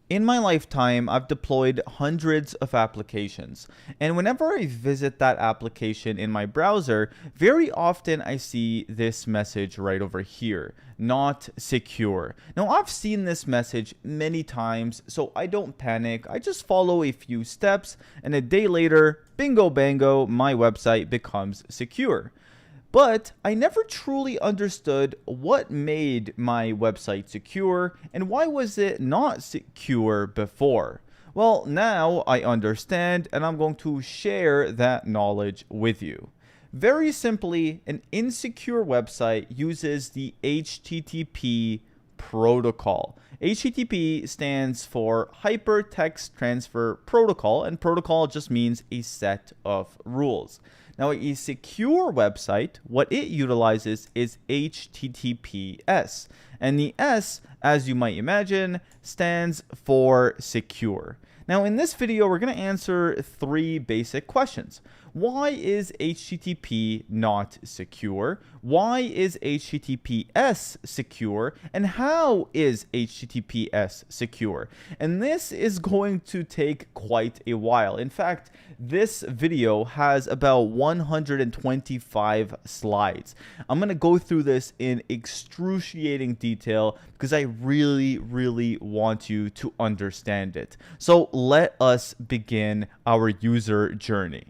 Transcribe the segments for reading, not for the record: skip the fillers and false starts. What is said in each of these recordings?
In my lifetime, I've deployed hundreds of applications, and whenever I visit that application in my browser, very often I see this message right over here, not secure. Now, I've seen this message many times, so I don't panic. I just follow a few steps, and a day later, bingo bango, my website becomes secure. But I never truly understood what made my website secure and why was it not secure before. Well, now I understand and I'm going to share that knowledge with you. Very simply, an insecure website uses the HTTP protocol. HTTP stands for Hypertext Transfer Protocol, and protocol just means a set of rules. Now, a secure website, what it utilizes is HTTPS. And the S, as you might imagine, stands for secure. Now, in this video, we're going to answer three basic questions. Why is HTTP not secure? Why is HTTPS secure? And how is HTTPS secure? And this is going to take quite a while. In fact, this video has about 125 slides. I'm going to go through this in excruciating detail because I really want you to understand it. So let us begin our user journey.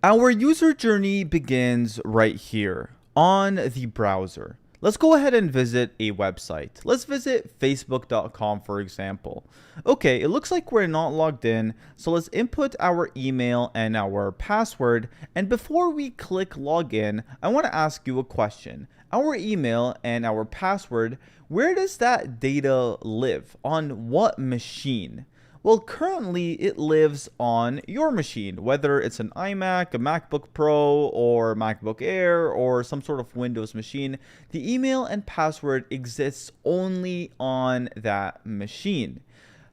Our user journey begins right here on the browser. Let's go ahead and visit a website. Let's visit facebook.com, for example. Okay, it looks like we're not logged in, so let's input our email and our password. And before we click login, I want to ask you a question. Our email and our password, where does that data live? On what machine? Well, currently it lives on your machine, whether it's an iMac, a MacBook Pro, or MacBook Air, or some sort of Windows machine. The email and password exists only on that machine.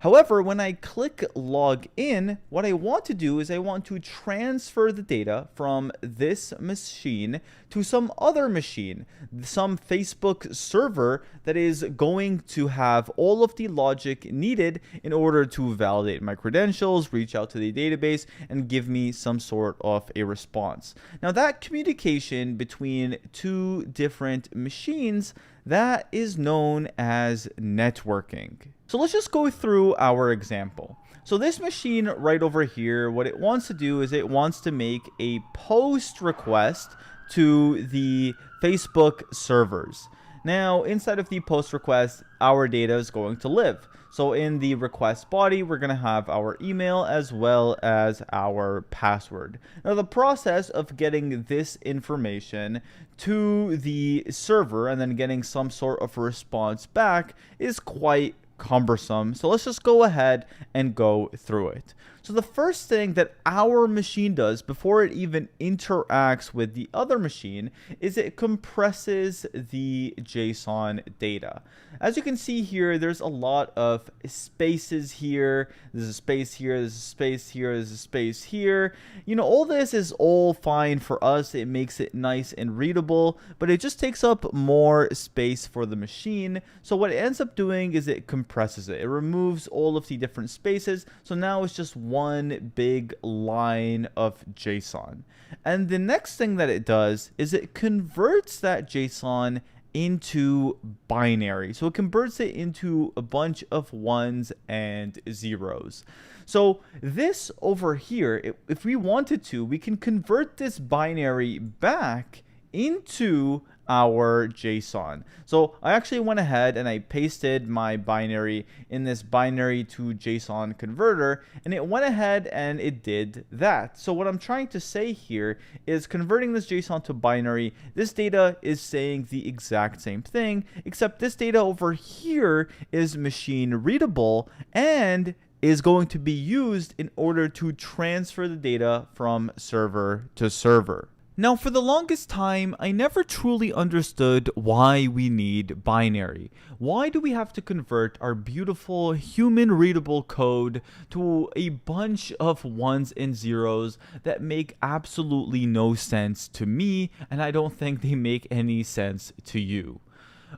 However, when I click log in, what I want to do is I want to transfer the data from this machine to some other machine, some Facebook server that is going to have all of the logic needed in order to validate my credentials, reach out to the database, and give me some sort of a response. Now, that communication between two different machines, that is known as networking. So let's just go through our example. So this machine right over here, what it wants to do is it wants to make a post request to the Facebook servers. Now, inside of the post request, our data is going to live. So in the request body, we're going to have our email as well as our password. Now, the process of getting this information to the server and then getting some sort of response back is quite cumbersome. So let's just go ahead and go through it. So the first thing that our machine does before it even interacts with the other machine is it compresses the JSON data. As you can see here, there's a lot of spaces here. There's a space here, there's a space here, there's a space here. You know, all this is all fine for us. It makes it nice and readable, but it just takes up more space for the machine. So what it ends up doing is it compresses it. It removes all of the different spaces. So now it's just one big line of JSON. And the next thing that it does is it converts that JSON into binary. So it converts it into a bunch of ones and zeros. So this over here, if we wanted to, we can convert this binary back into our JSON. So I actually went ahead and I pasted my binary in this binary to JSON converter, and it went ahead and it did that. So what I'm trying to say here is converting this JSON to binary, this data is saying the exact same thing, except this data over here is machine readable and is going to be used in order to transfer the data from server to server. Now, for the longest time, I never truly understood why we need binary. Why do we have to convert our beautiful human-readable code to a bunch of ones and zeros that make absolutely no sense to me, and I don't think they make any sense to you?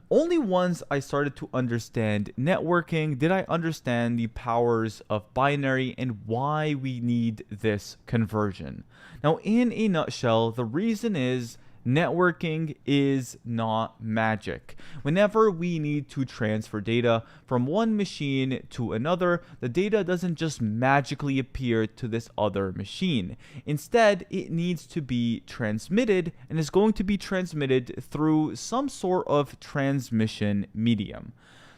Only once I started to understand networking did I understand the powers of binary and why we need this conversion. Now, in a nutshell, the reason is networking is not magic. Whenever we need to transfer data from one machine to another, the data doesn't just magically appear to this other machine. Instead, it needs to be transmitted and is going to be transmitted through some sort of transmission medium.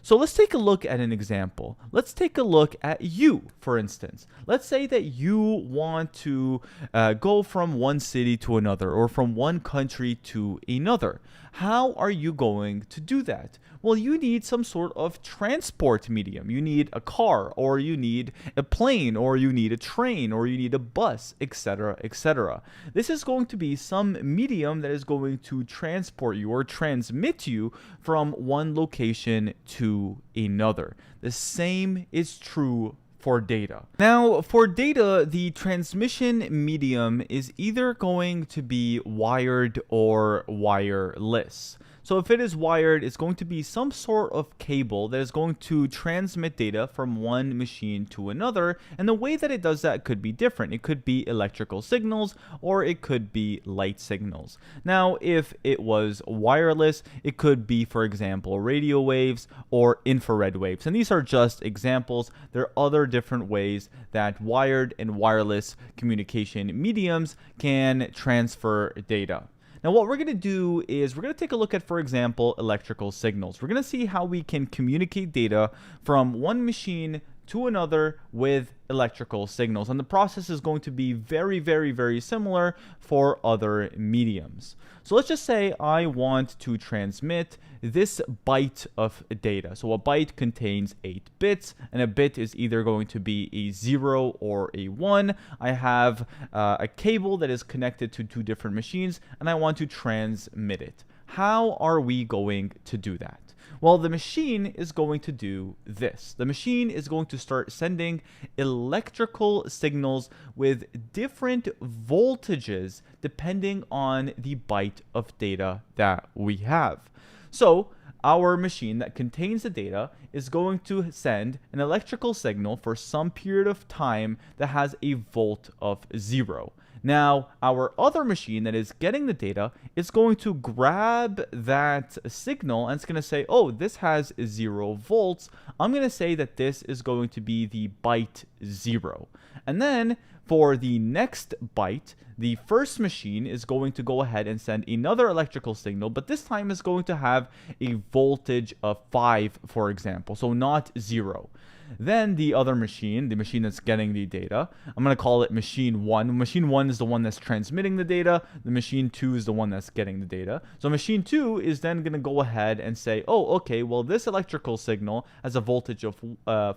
So let's take a look at an example. Let's take a look at you, for instance. Let's say that you want to go from one city to another or from one country to another. How are you going to do that? Well, you need some sort of transport medium. You need a car, or you need a plane, or you need a train, or you need a bus, etc., etc. This is going to be some medium that is going to transport you or transmit you from one location to another. The same is true for data. Now, for data, the transmission medium is either going to be wired or wireless. So if it is wired, it's going to be some sort of cable that is going to transmit data from one machine to another, and the way that it does that could be different. It could be electrical signals or it could be light signals. Now, if it was wireless, it could be, for example, radio waves or infrared waves. And these are just examples. There are other different ways that wired and wireless communication mediums can transfer data. Now, what we're going to do is we're going to take a look at, for example, electrical signals. We're going to see how we can communicate data from one machine to another with electrical signals. And the process is going to be very, very, very similar for other mediums. So let's just say I want to transmit this byte of data. So a byte contains 8 bits, and a bit is either going to be a 0 or a 1. I have a cable that is connected to 2 different machines, and I want to transmit it. How are we going to do that? Well, the machine is going to do this. The machine is going to start sending electrical signals with different voltages depending on the byte of data that we have. So our machine that contains the data is going to send an electrical signal for some period of time that has a volt of 0. Now, our other machine that is getting the data is going to grab that signal and it's going to say, oh, this has 0 volts. I'm going to say that this is going to be the byte 0. And then for the next byte, the first machine is going to go ahead and send another electrical signal, but this time is going to have a voltage of 5, for example, so not 0. Then the other machine, the machine that's getting the data, I'm going to call it machine 1. Machine 1 is the one that's transmitting the data. The machine 2 is the one that's getting the data. So machine 2 is then going to go ahead and say, oh, okay, well, this electrical signal has a voltage of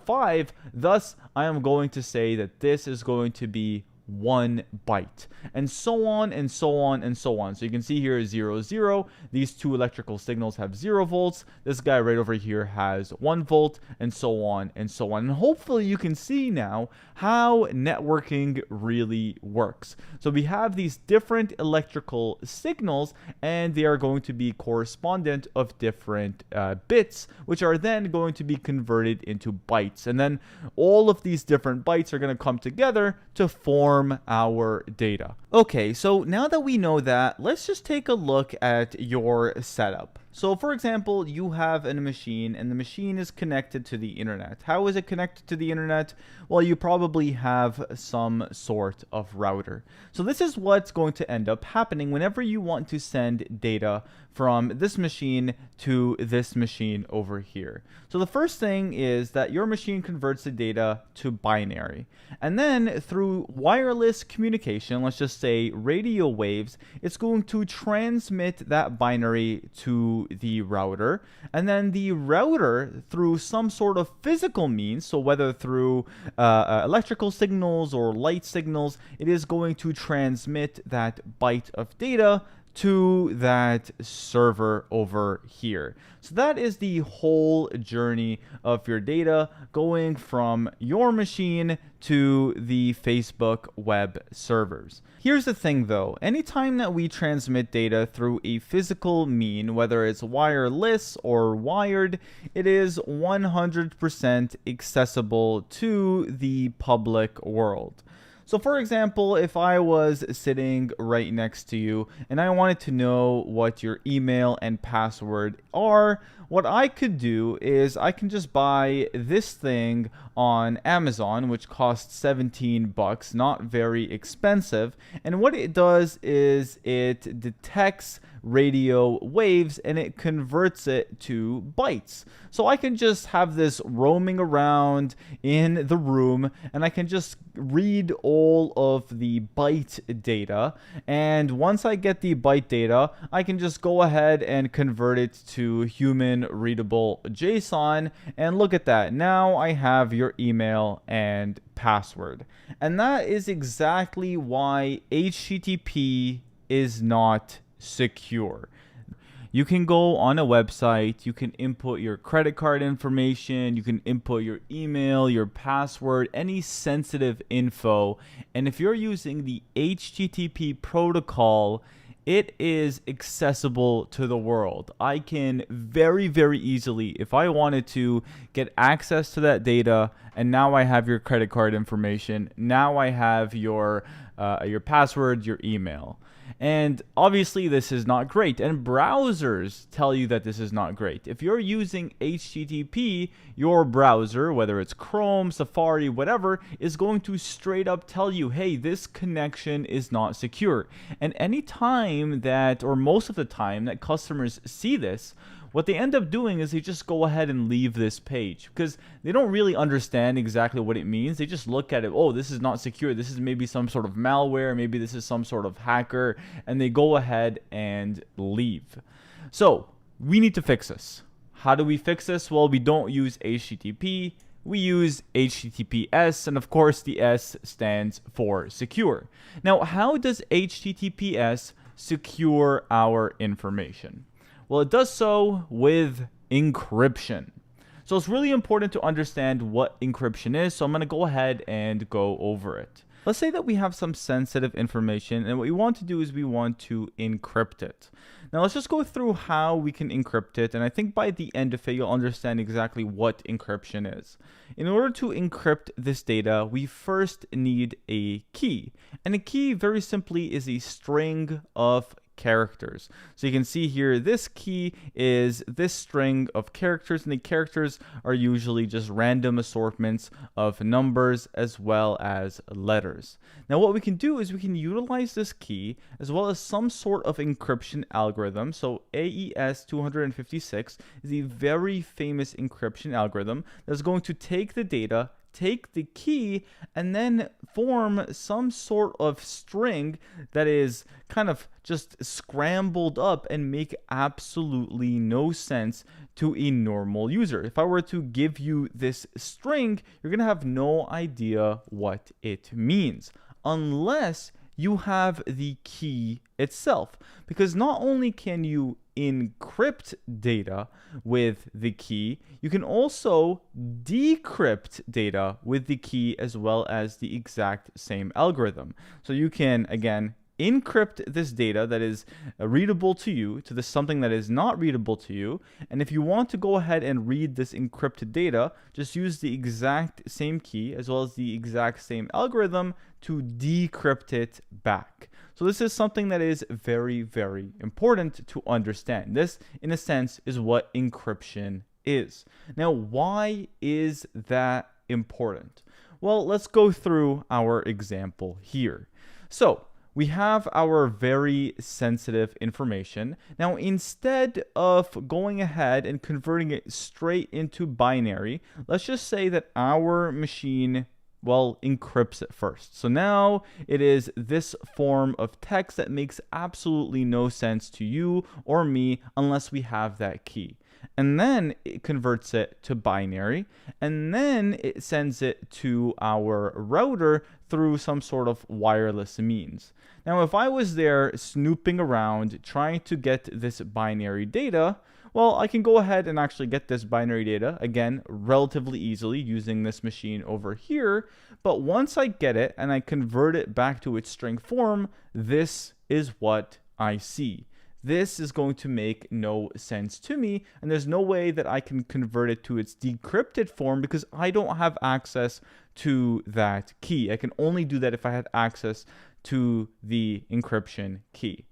5. Thus, I am going to say that this is going to be 1 byte, and so on and so on and so on. So you can see here 0, 0. These two electrical signals have 0 volts. This guy right over here has 1 volt, and so on and so on. And hopefully you can see now how networking really works. So we have these different electrical signals, and they are going to be correspondent of different bits, which are then going to be converted into bytes. And then all of these different bytes are going to come together to form our data. Okay, so now that we know that, let's just take a look at your setup. So for example, you have a machine and the machine is connected to the internet. How is it connected to the internet? Well, you probably have some sort of router. So this is what's going to end up happening whenever you want to send data from this machine to this machine over here. So the first thing is that your machine converts the data to binary. And then through wireless communication, let's just say radio waves, it's going to transmit that binary to the router. And then the router, through some sort of physical means, so whether through electrical signals or light signals, it is going to transmit that byte of data to that server over here. So that is the whole journey of your data going from your machine to the Facebook web servers. Here's the thing though, anytime that we transmit data through a physical mean, whether it's wireless or wired, it is 100% accessible to the public world. So for example, if I was sitting right next to you and I wanted to know what your email and password are, what I could do is I can just buy this thing on Amazon, which costs 17 bucks, not very expensive. And what it does is it detects radio waves and it converts it to bytes. So I can just have this roaming around in the room and I can just read all of the byte data. And once I get the byte data, I can just go ahead and convert it to human readable JSON. And look at that. Now I have your email and password. And that is exactly why HTTP is not secure. You can go on a website, you can input your credit card information, you can input your email, your password, any sensitive info. And if you're using the HTTP protocol, it is accessible to the world. I can very, very easily, if I wanted to, get access to that data. And now I have your credit card information. Now I have your password, your email. And obviously this is not great, and browsers tell you that this is not great. If you're using HTTP, your browser, whether it's Chrome, Safari, whatever, is going to straight up tell you, hey, this connection is not secure. And any time that, or most of the time that customers see this, what they end up doing is they just go ahead and leave this page because they don't really understand exactly what it means. They just look at it, oh, this is not secure. This is maybe some sort of malware. Maybe this is some sort of hacker. And they go ahead and leave. So we need to fix this. How do we fix this? Well, we don't use HTTP. We use HTTPS, and of course the S stands for secure. Now, how does HTTPS secure our information? Well, it does so with encryption. So it's really important to understand what encryption is. So I'm going to go ahead and go over it. Let's say that we have some sensitive information, and what we want to do is we want to encrypt it. Now let's just go through how we can encrypt it, and I think by the end of it you'll understand exactly what encryption is. In order to encrypt this data, we first need a key, and a key very simply is a string of characters. So you can see here, this key is this string of characters, and the characters are usually just random assortments of numbers as well as letters. Now what we can do is we can utilize this key as well as some sort of encryption algorithm. So AES 256 is a very famous encryption algorithm that's going to take the data, take the key, and then form some sort of string that is kind of just scrambled up and make absolutely no sense to a normal user. If I were to give you this string, you're gonna have no idea what it means unless you have the key itself, because not only can you encrypt data with the key, you can also decrypt data with the key as well as the exact same algorithm. So you can, again, encrypt this data that is readable to you to something that is not readable to you. And if you want to go ahead and read this encrypted data, just use the exact same key as well as the exact same algorithm to decrypt it back. So this is something that is very, very important to understand. This, in a sense, is what encryption is. Now, why is that important? Well, let's go through our example here. So we have our very sensitive information. Now, instead of going ahead and converting it straight into binary, let's just say that our machine, well, encrypts it first. So now it is this form of text that makes absolutely no sense to you or me unless we have that key. and then it converts it to binary, and then it sends it to our router through some sort of wireless means. Now, if I was there snooping around trying to get this binary data, well, I can go ahead and actually get this binary data, again, relatively easily using this machine over here. But once I get it and I convert it back to its string form, this is what I see. This is going to make no sense to me, and there's no way that I can convert it to its decrypted form because I don't have access to that key. I can only do that if I had access to the encryption key.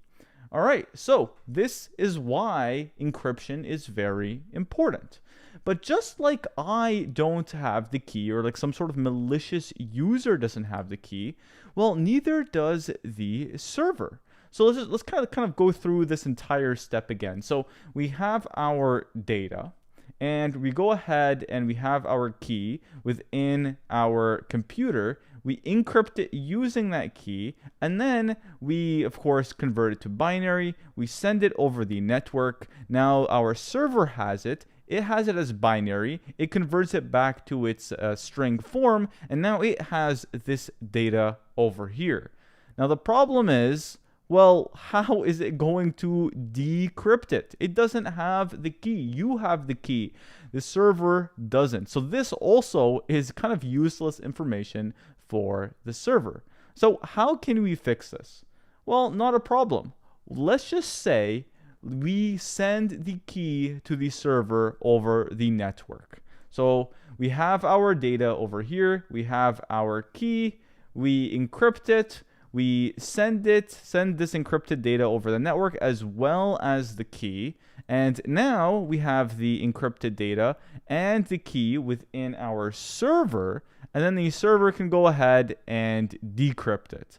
All right, so this is why encryption is very important. But just like I don't have the key, or like some sort of malicious user doesn't have the key, well, neither does the server. So let's kind of go through this entire step again. So we have our data, and we go ahead and we have our key within our computer. We encrypt it using that key, and then we, of course, convert it to binary. We send it over the network. Now our server has it. It has it as binary. It converts it back to its string form, and now it has this data over here. Now the problem is, well, how is it going to decrypt it? It doesn't have the key. You have the key. The server doesn't. So this also is kind of useless information for the server. So how can we fix this? Well, not a problem. Let's just say we send the key to the server over the network. So we have our data over here. We have our key. We encrypt it. We send this encrypted data over the network as well as the key. And now we have the encrypted data and the key within our server. And then the server can go ahead and decrypt it.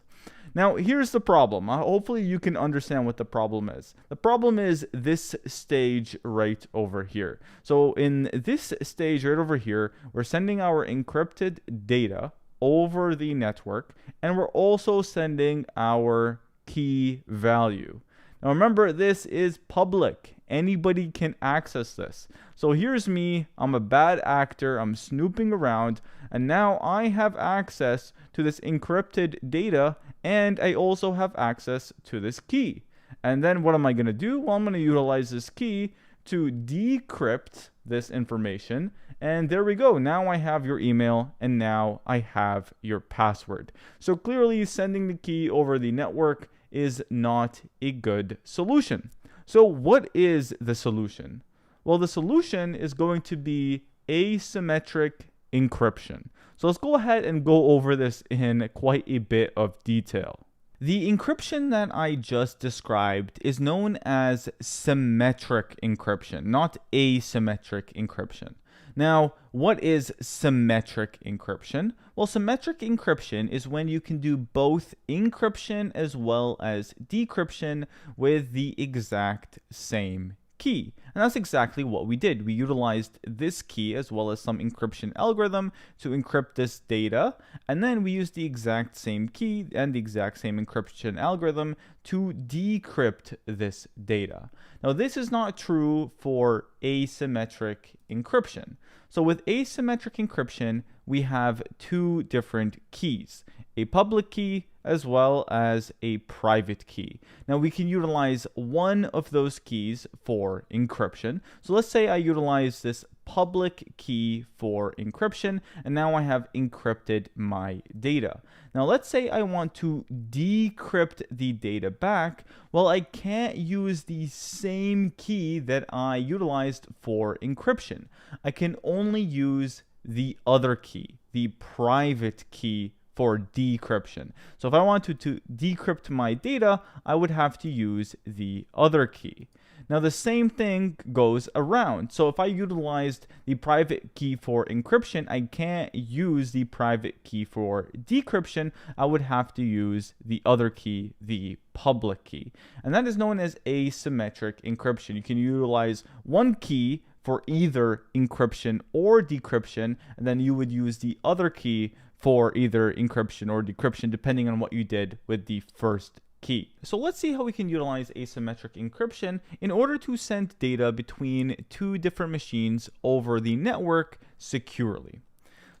Now, here's the problem. Hopefully you can understand what the problem is. The problem is this stage right over here. So in this stage right over here, we're sending our encrypted data over the network, and we're also sending our key value. Now remember, this is public. Anybody can access this. So here's me. I'm a bad actor. I'm snooping around, and now I have access to this encrypted data, and I also have access to this key. And then what am I going to do? Well, I'm going to utilize this key to decrypt this information. And there we go. Now I have your email, and now I have your password. So clearly sending the key over the network is not a good solution. So what is the solution? Well, the solution is going to be asymmetric encryption. So let's go ahead and go over this in quite a bit of detail. The encryption that I just described is known as symmetric encryption, not asymmetric encryption. Now, what is symmetric encryption? Well, symmetric encryption is when you can do both encryption as well as decryption with the exact same key. And that's exactly what we did. We utilized this key as well as some encryption algorithm to encrypt this data, and then we used the exact same key and the exact same encryption algorithm to decrypt this data. Now, this is not true for asymmetric encryption. So with asymmetric encryption, we have two different keys, a public key as well as a private key. Now we can utilize one of those keys for encryption. So let's say I utilize this public key for encryption, and now I have encrypted my data. Now let's say I want to decrypt the data back. Well, I can't use the same key that I utilized for encryption. I can only use the other key, the private key for decryption. So if I wanted to decrypt my data, I would have to use the other key. Now the same thing goes around. So if I utilized the private key for encryption, I can't use the private key for decryption. I would have to use the other key, the public key. And that is known as asymmetric encryption. You can utilize one key for either encryption or decryption, and then you would use the other key for either encryption or decryption, depending on what you did with the first key. So let's see how we can utilize asymmetric encryption in order to send data between two different machines over the network securely.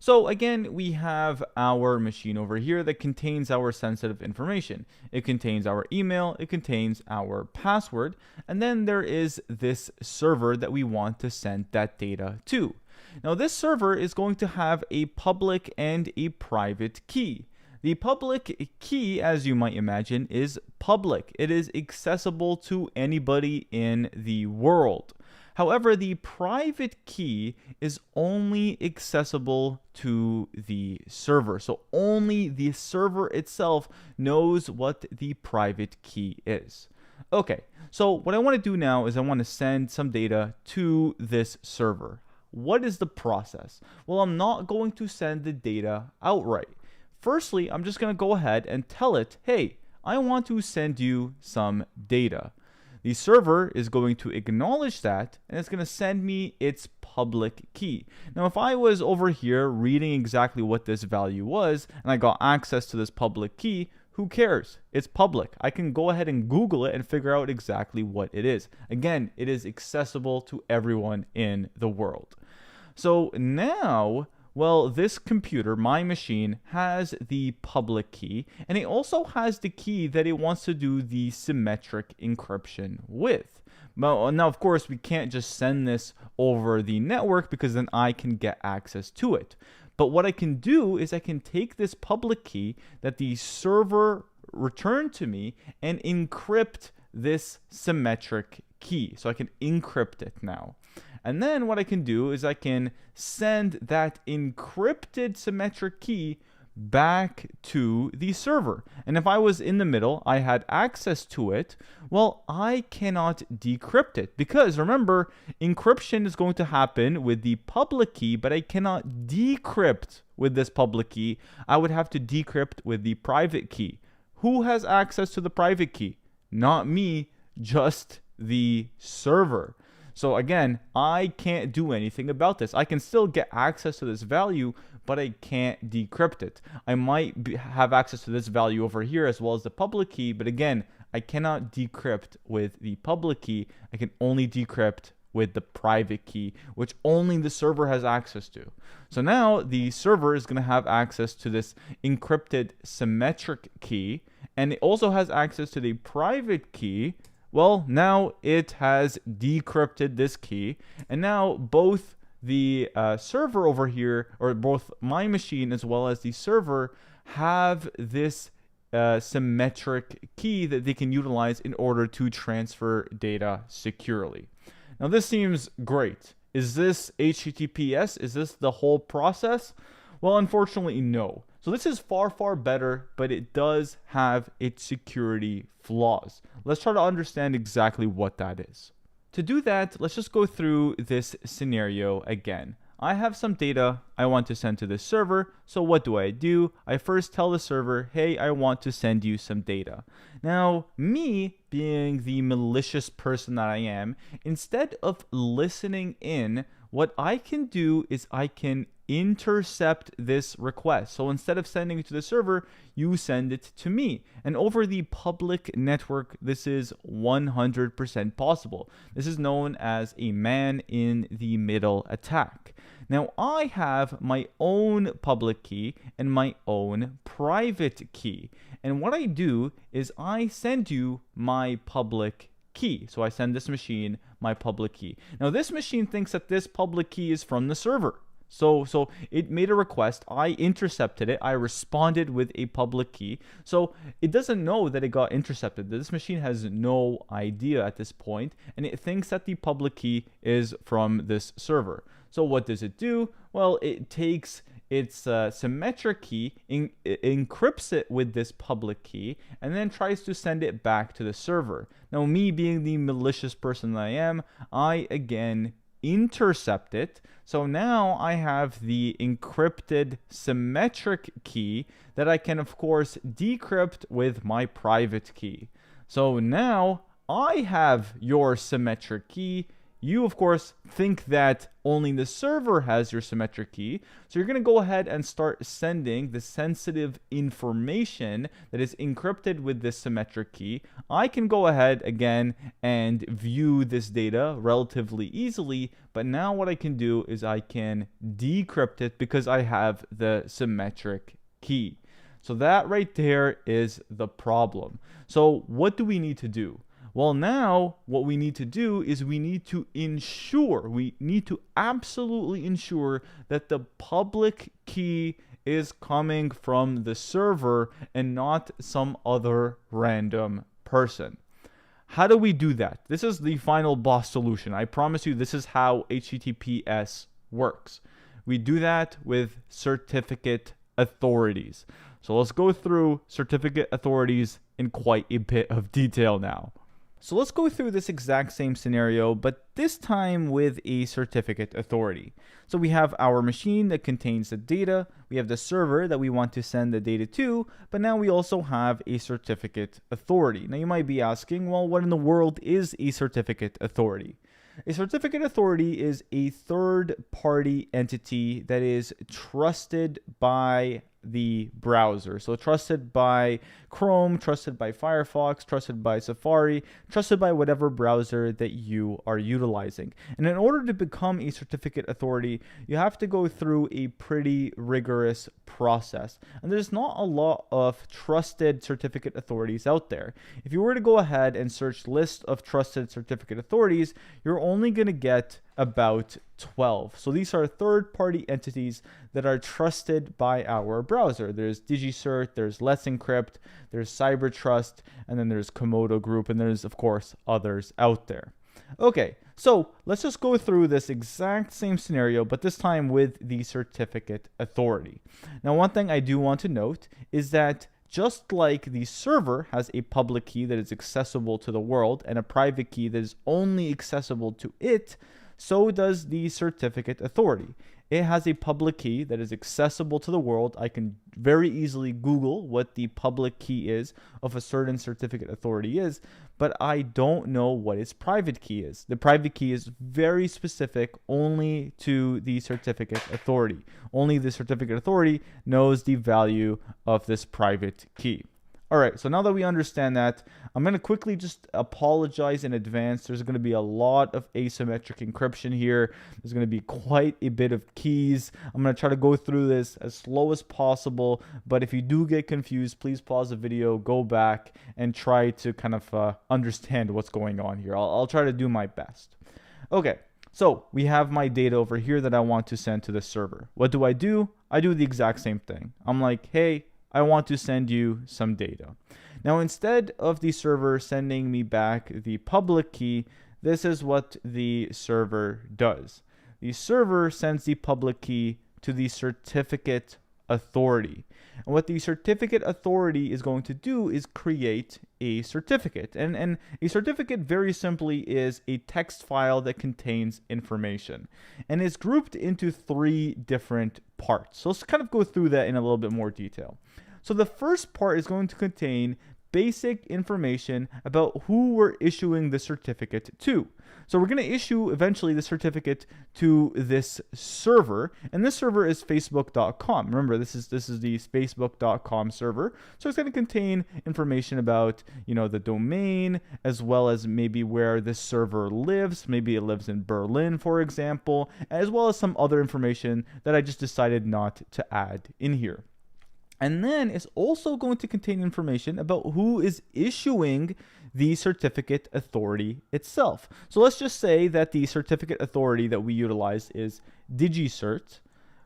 So again, we have our machine over here that contains our sensitive information. It contains our email, it contains our password, and then there is this server that we want to send that data to. Now this server is going to have a public and a private key. The public key, as you might imagine, is public. It is accessible to anybody in the world. However, the private key is only accessible to the server. So only the server itself knows what the private key is. Okay, so what I want to do now is I want to send some data to this server. What is the process? Well, I'm not going to send the data outright. Firstly, I'm just going to go ahead and tell it, hey, I want to send you some data. The server is going to acknowledge that, and it's going to send me its public key. Now, if I was over here reading exactly what this value was, and I got access to this public key, who cares? It's public. I can go ahead and Google it and figure out exactly what it is. Again, it is accessible to everyone in the world. So now, well, this computer, my machine, has the public key, and it also has the key that it wants to do the symmetric encryption with. Now, of course, we can't just send this over the network because then I can get access to it. But what I can do is I can take this public key that the server returned to me and encrypt this symmetric key. So I can encrypt it now. And then what I can do is I can send that encrypted symmetric key back to the server. And if I was in the middle, I had access to it, well, I cannot decrypt it because remember, encryption is going to happen with the public key, but I cannot decrypt with this public key. I would have to decrypt with the private key. Who has access to the private key? Not me, just the server. So again, I can't do anything about this. I can still get access to this value, but I can't decrypt it. I might have access to this value over here as well as the public key, but again, I cannot decrypt with the public key. I can only decrypt with the private key, which only the server has access to. So now the server is going to have access to this encrypted symmetric key, and it also has access to the private key. Well, now it has decrypted this key, and now both the server over here, or both my machine as well as the server, have this symmetric key that they can utilize in order to transfer data securely. Now, this seems great. Is this HTTPS? Is this the whole process? Well, unfortunately, no. So this is far, far better, but it does have its security flaws. Let's try to understand exactly what that is. To do that, let's just go through this scenario again. I have some data I want to send to this server. So what do? I first tell the server, hey, I want to send you some data. Now, me being the malicious person that I am, instead of listening in, what I can do is I can intercept this request. So instead of sending it to the server, you send it to me. And over the public network, this is 100% possible. This is known as a man-in-the-middle attack. Now, I have my own public key and my own private key. And what I do is I send you my public key. So I send this machine my public key. Now, this machine thinks that this public key is from the server. So it made a request, I intercepted it, I responded with a public key. So it doesn't know that it got intercepted. This machine has no idea at this point, and it thinks that the public key is from this server. So what does it do? Well, it takes its symmetric key, encrypts it with this public key, and then tries to send it back to the server. Now, me being the malicious person that I am, I again intercept it. So now I have the encrypted symmetric key that I can, of course, decrypt with my private key. So now I have your symmetric key, you of course think that only the server has your symmetric key. So you're going to go ahead and start sending the sensitive information that is encrypted with this symmetric key. I can go ahead again and view this data relatively easily, but now what I can do is I can decrypt it because I have the symmetric key. So that right there is the problem. So what do we need to do? Well, now what we need to do is we need to absolutely ensure that the public key is coming from the server and not some other random person. How do we do that? This is the final boss solution. I promise you this is how HTTPS works. We do that with certificate authorities. So let's go through certificate authorities in quite a bit of detail now. So let's go through this exact same scenario, but this time with a certificate authority. So we have our machine that contains the data, we have the server that we want to send the data to, but now we also have a certificate authority. Now you might be asking, well, what in the world is a certificate authority? A certificate authority is a third-party entity that is trusted by the browser. So trusted by Chrome, trusted by Firefox, trusted by Safari, trusted by whatever browser that you are utilizing. And in order to become a certificate authority, you have to go through a pretty rigorous process. And there's not a lot of trusted certificate authorities out there. If you were to go ahead and search list of trusted certificate authorities, you're only going to get about 12. So these are third-party entities that are trusted by our browser. There's DigiCert, there's Let's Encrypt, there's CyberTrust, and then there's Komodo Group, and there's, of course, others out there. Okay, so let's just go through this exact same scenario, but this time with the certificate authority. Now, one thing I do want to note is that just like the server has a public key that is accessible to the world and a private key that is only accessible to it, so does the certificate authority. It has a public key that is accessible to the world. I can very easily Google what the public key is of a certain certificate authority is, but I don't know what its private key is. The private key is very specific only to the certificate authority. Only the certificate authority knows the value of this private key. All right, so now that we understand that, I'm going to quickly just apologize in advance. There's going to be a lot of asymmetric encryption here. There's going to be quite a bit of keys. I'm going to try to go through this as slow as possible, but if you do get confused, please pause the video, go back, and try to kind of understand what's going on here. I'll try to do my best. Okay, so we have my data over here that I want to send to the server. What do? I do the exact same thing. I'm like, hey, I want to send you some data. Now, instead of the server sending me back the public key, this is what the server does. The server sends the public key to the certificate authority. And what the certificate authority is going to do is create a certificate. And a certificate very simply is a text file that contains information and is grouped into 3 different parts. So let's kind of go through that in a little bit more detail. So the first part is going to contain basic information about who we're issuing the certificate to. So we're going to issue eventually the certificate to this server, and this server is facebook.com. Remember, this is the facebook.com server. So it's going to contain information about, the domain, as well as maybe where this server lives. Maybe it lives in Berlin, for example, as well as some other information that I just decided not to add in here. And then it's also going to contain information about who is issuing the certificate authority itself. So let's just say that the certificate authority that we utilize is DigiCert.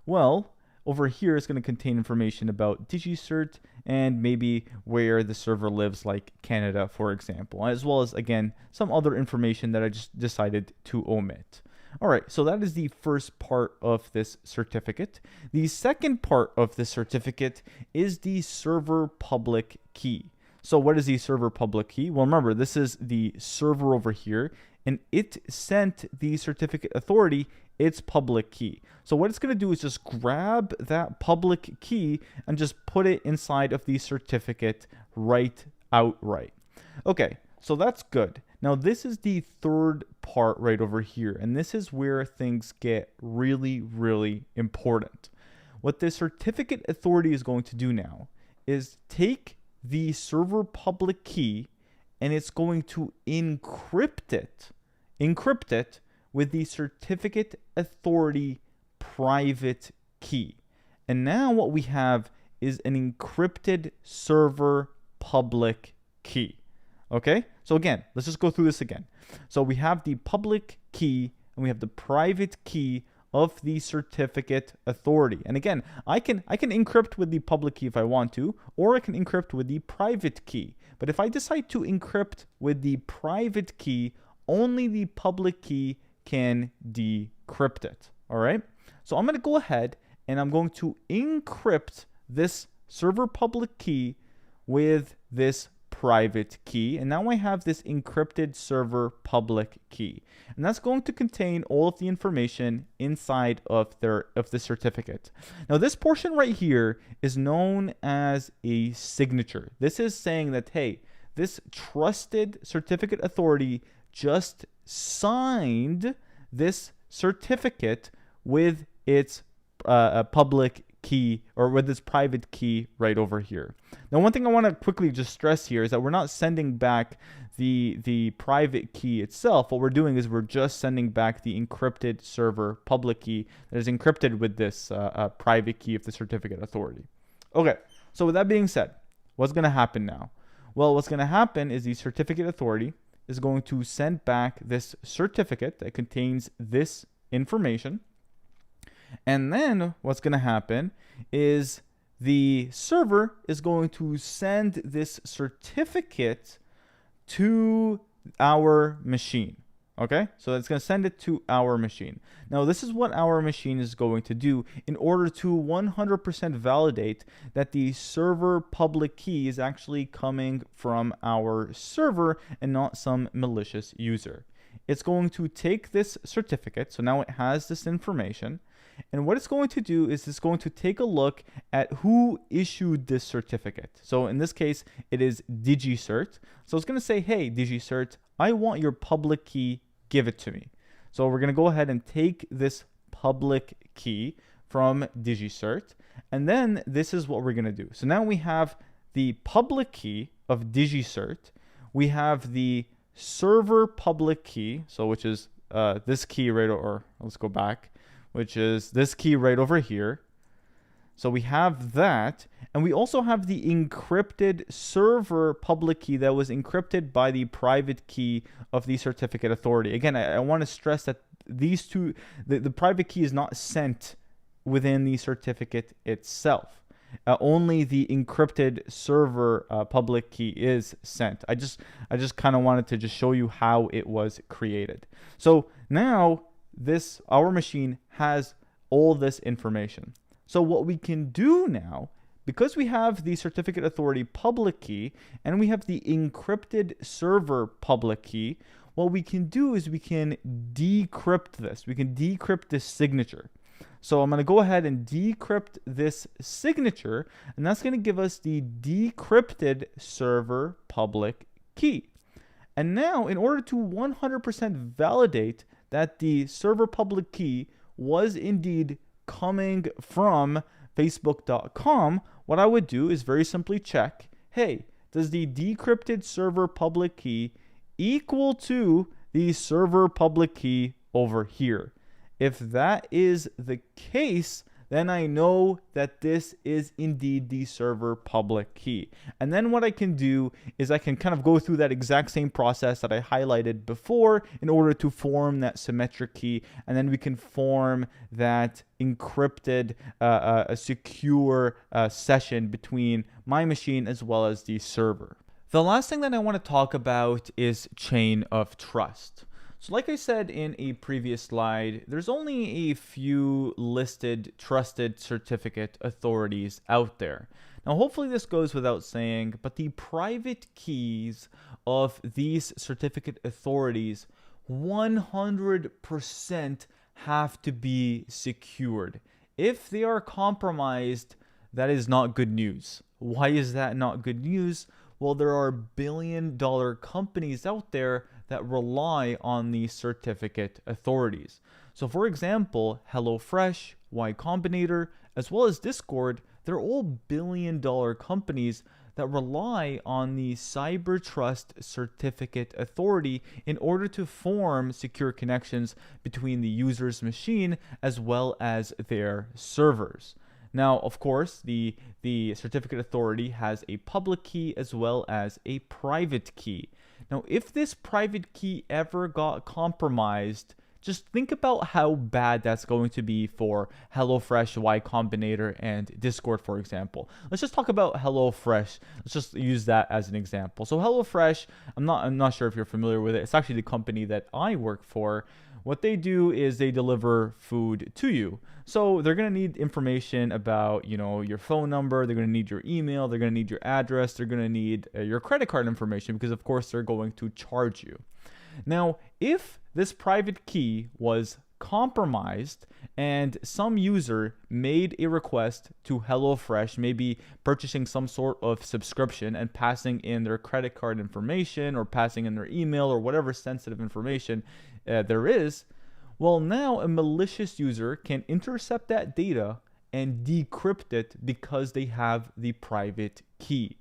Well, over here it's going to contain information about DigiCert and maybe where the server lives, like Canada, for example, as well as, again, some other information that I just decided to omit. All right, so that is the first part of this certificate. The second part of the certificate is the server public key. So what is the server public key? Well, remember, this is the server over here, and it sent the certificate authority its public key. So what it's going to do is just grab that public key and just put it inside of the certificate outright. Okay, so that's good. Now, this is the third part right over here, and this is where things get really, really important. What the certificate authority is going to do now is take the server public key, and it's going to encrypt it with the certificate authority private key. And now what we have is an encrypted server public key. Okay, so again, let's just go through this again. So we have the public key and we have the private key of the certificate authority. And again, I can encrypt with the public key if I want to, or I can encrypt with the private key. But if I decide to encrypt with the private key, only the public key can decrypt it. All right, so I'm going to go ahead and I'm going to encrypt this server public key with this private key, and now I have this encrypted server public key, and that's going to contain all of the information inside of the certificate. Now, this portion right here is known as a signature. This is saying that, hey, this trusted certificate authority just signed this certificate with its public key, or with this private key right over here. Now, one thing I want to quickly just stress here is that we're not sending back the private key itself. What we're doing is we're just sending back the encrypted server public key that is encrypted with this private key of the certificate authority. Okay, so with that being said, what's going to happen now? Well, what's going to happen is the certificate authority is going to send back this certificate that contains this information. And then what's going to happen is the server is going to send this certificate to our machine. Okay, so it's going to send it to our machine. Now, this is what our machine is going to do in order to 100% validate that the server public key is actually coming from our server and not some malicious user. It's going to take this certificate, so now it has this information. And what it's going to do is it's going to take a look at who issued this certificate. So in this case, it is DigiCert. So it's going to say, hey, DigiCert, I want your public key, give it to me. So we're going to go ahead and take this public key from DigiCert. And then this is what we're going to do. So now we have the public key of DigiCert. We have the server public key, so which is this key right, or let's go back, which is this key right over here. So we have that, and we also have the encrypted server public key that was encrypted by the private key of the certificate authority. Again, I want to stress that these two, the private key is not sent within the certificate itself. Only the encrypted server public key is sent. I just kind of wanted to just show you how it was created. So now our machine has all this information. So what we can do now, because we have the certificate authority public key and we have the encrypted server public key, what we can do is we can decrypt this. We can decrypt this signature. So I'm going to go ahead and decrypt this signature, and that's going to give us the decrypted server public key. And now, in order to 100% validate that the server public key was indeed coming from Facebook.com, what I would do is very simply check, hey, does the decrypted server public key equal to the server public key over here? If that is the case, then I know that this is indeed the server public key. And then what I can do is I can kind of go through that exact same process that I highlighted before in order to form that symmetric key. And then we can form that encrypted, a secure session between my machine as well as the server. The last thing that I want to talk about is chain of trust. So like I said in a previous slide, there's only a few listed trusted certificate authorities out there. Now, hopefully this goes without saying, but the private keys of these certificate authorities 100% have to be secured. If they are compromised, that is not good news. Why is that not good news? Well, there are billion-dollar companies out there that rely on these certificate authorities. So for example, HelloFresh, Y Combinator, as well as Discord, they're all billion-dollar companies that rely on the Cyber Trust Certificate Authority in order to form secure connections between the user's machine as well as their servers. Now, of course, the certificate authority has a public key as well as a private key. Now, if this private key ever got compromised, just think about how bad that's going to be for HelloFresh, Y Combinator, and Discord, for example. Let's just talk about HelloFresh. Let's just use that as an example. So HelloFresh, I'm not sure if you're familiar with it. It's actually the company that I work for. What they do is they deliver food to you. So they're going to need information about, your phone number. They're going to need your email. They're going to need your address. They're going to need your credit card information because, of course, they're going to charge you. Now, if this private key was compromised and some user made a request to HelloFresh, maybe purchasing some sort of subscription and passing in their credit card information or passing in their email or whatever sensitive information there is, well, now a malicious user can intercept that data and decrypt it because they have the private key.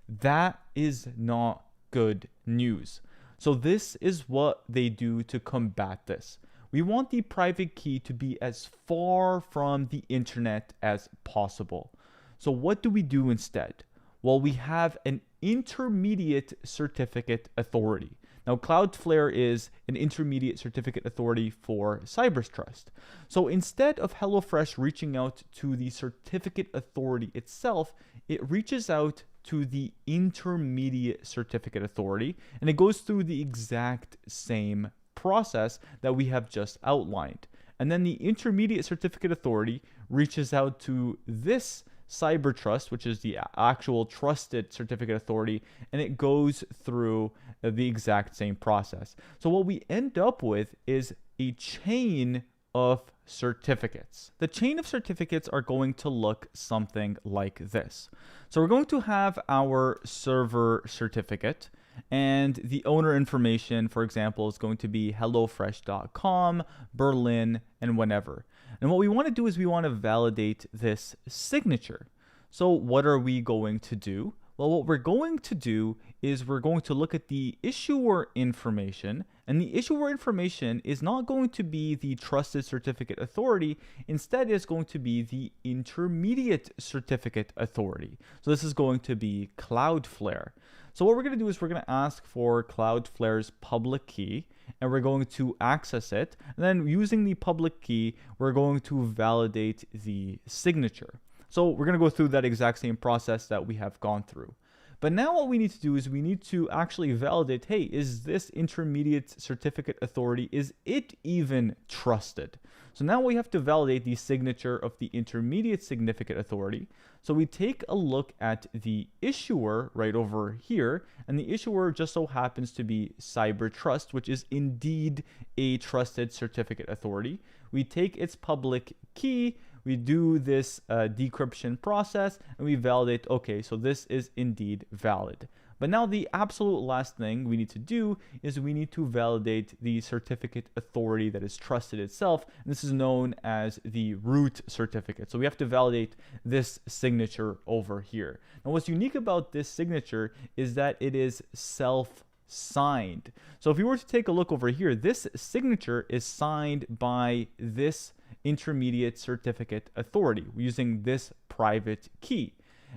That is not good news. So this is what they do to combat this. We want the private key to be as far from the internet as possible. So what do we do instead? Well, we have an intermediate certificate authority. Now, Cloudflare is an intermediate certificate authority for Cyber Trust. So instead of HelloFresh reaching out to the certificate authority itself, it reaches out to the intermediate certificate authority, and it goes through the exact same process that we have just outlined. And then the intermediate certificate authority reaches out to this Cyber Trust, which is the actual trusted certificate authority, and it goes through the exact same process. So what we end up with is a chain of certificates. The chain of certificates are going to look something like this. So we're going to have our server certificate, and the owner information, for example, is going to be hellofresh.com, Berlin, and whenever. And what we want to do is we want to validate this signature. So what are we going to do? Well, what we're going to do is we're going to look at the issuer information, and the issuer information is not going to be the trusted certificate authority. Instead, it's going to be the intermediate certificate authority. So this is going to be Cloudflare. So what we're going to do is we're going to ask for Cloudflare's public key, and we're going to access it. And then using the public key, we're going to validate the signature. So we're going to go through that exact same process that we have gone through. But now what we need to do is we need to actually validate, hey, is this intermediate certificate authority, is it even trusted? So now we have to validate the signature of the intermediate certificate authority. So we take a look at the issuer right over here, and the issuer just so happens to be Cyber Trust, which is indeed a trusted certificate authority. We take its public key, we do this decryption process, and we validate, okay, so this is indeed valid. But now the absolute last thing we need to do is we need to validate the certificate authority that is trusted itself. And this is known as the root certificate. So we have to validate this signature over here. Now what's unique about this signature is that it is self-signed. So if you were to take a look over here, this signature is signed by this intermediate certificate authority using this private key.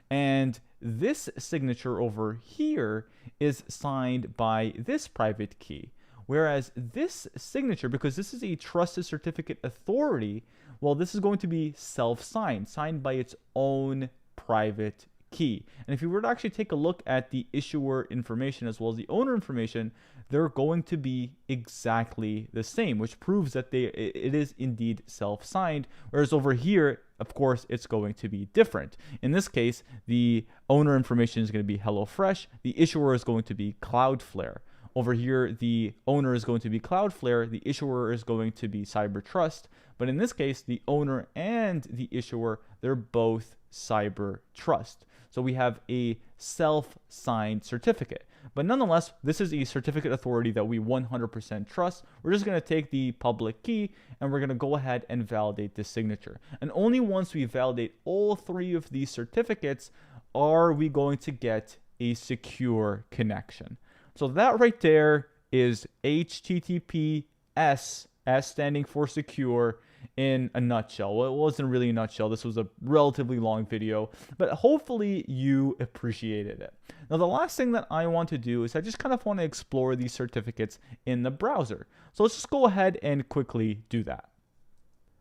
And this signature over here is signed by this private key. Whereas this signature, because this is a trusted certificate authority, well, this is going to be self-signed, signed by its own private key. And if you were to actually take a look at the issuer information as well as the owner information, they're going to be exactly the same, which proves that it is indeed self-signed. Whereas over here, of course, it's going to be different. In this case, the owner information is going to be HelloFresh. The issuer is going to be Cloudflare. Over here, the owner is going to be Cloudflare. The issuer is going to be Cyber Trust. But in this case, the owner and the issuer, they're both Cyber Trust. So we have a self-signed certificate. But nonetheless, this is a certificate authority that we 100% trust. We're just going to take the public key and we're going to go ahead and validate this signature. And only once we validate all three of these certificates are we going to get a secure connection. So that right there is HTTPS, S standing for secure, in a nutshell. Well, it wasn't really a nutshell. This was a relatively long video, but hopefully you appreciated it. Now, the last thing that I want to do is I just kind of want to explore these certificates in the browser. So let's just go ahead and quickly do that.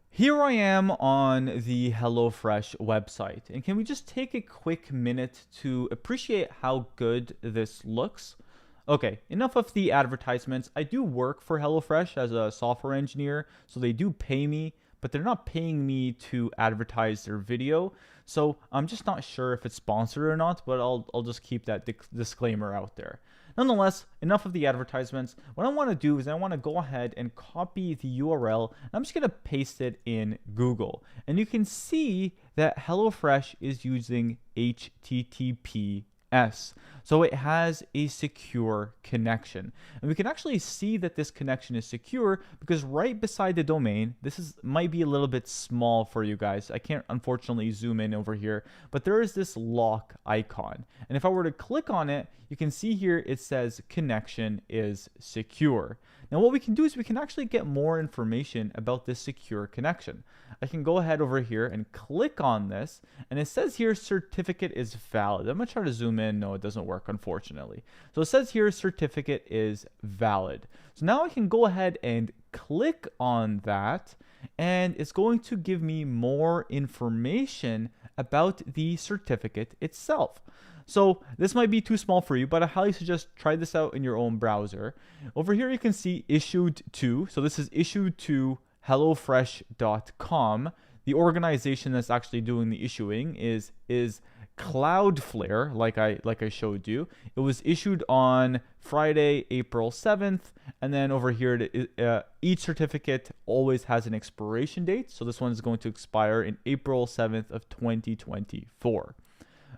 Here I am on the HelloFresh website, and can we just take a quick minute to appreciate how good this looks? Okay, enough of the advertisements. I do work for HelloFresh as a software engineer, so they do pay me, but they're not paying me to advertise their video. So I'm just not sure if it's sponsored or not, but I'll just keep that disclaimer out there. Nonetheless, enough of the advertisements. What I want to do is I want to go ahead and copy the URL, and I'm just going to paste it in Google. And you can see that HelloFresh is using HTTPS. So it has a secure connection. And we can actually see that this connection is secure because right beside the domain, might be a little bit small for you guys. I can't unfortunately zoom in over here, but there is this lock icon. And if I were to click on it, you can see here it says connection is secure. Now what we can do is we can actually get more information about this secure connection. I can go ahead over here and click on this, and it says here certificate is valid. I'm going to try to zoom in. No, it doesn't work, unfortunately. So it says here certificate is valid. So now I can go ahead and click on that, and it's going to give me more information about the certificate itself. So this might be too small for you, but I highly suggest try this out in your own browser. Over here you can see issued to. So this is issued to HelloFresh.com. The organization that's actually doing the issuing is Cloudflare, like I showed you. It was issued on Friday, April 7th, and then over here, each certificate always has an expiration date. So this one is going to expire in April 7th of 2024.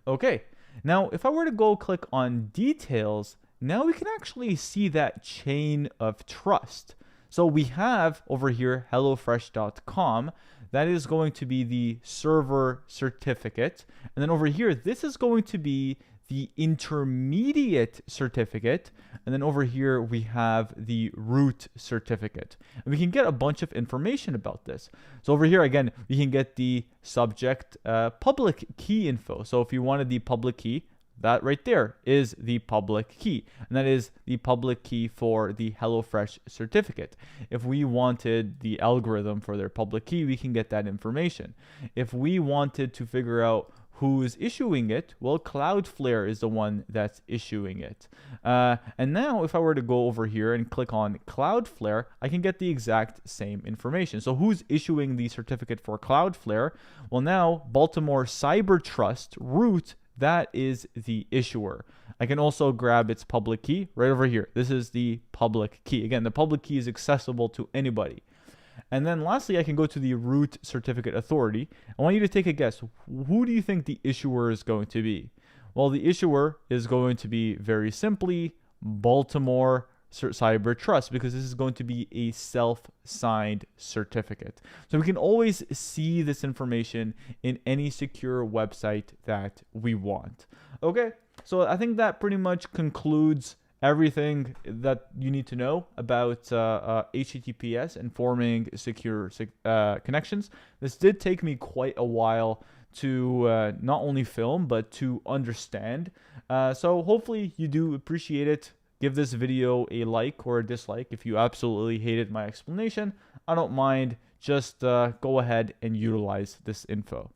Okay, now if I were to go click on details, now we can actually see that chain of trust. So we have over here HelloFresh.com. That is going to be the server certificate. And then over here, this is going to be the intermediate certificate. And then over here, we have the root certificate. And we can get a bunch of information about this. So over here, again, we can get the subject public key info. So if you wanted the public key, that right there is the public key, and that is the public key for the HelloFresh certificate. If we wanted the algorithm for their public key, we can get that information. If we wanted to figure out who is issuing it, well, Cloudflare is the one that's issuing it. And now if I were to go over here and click on Cloudflare, I can get the exact same information. So who's issuing the certificate for Cloudflare? Well, now Baltimore Cyber Trust root, that is the issuer. I can also grab its public key right over here. This is the public key. Again, the public key is accessible to anybody. And then lastly, I can go to the root certificate authority. I want you to take a guess. Who do you think the issuer is going to be? Well, the issuer is going to be very simply Baltimore Cyber Trust, because this is going to be a self-signed certificate. So we can always see this information in any secure website that we want. Okay, so I think that pretty much concludes everything that you need to know about HTTPS and forming secure connections. This did take me quite a while to not only film, but to understand. So hopefully you do appreciate it. Give this video a like or a dislike. If you absolutely hated my explanation, I don't mind. Just go ahead and utilize this info.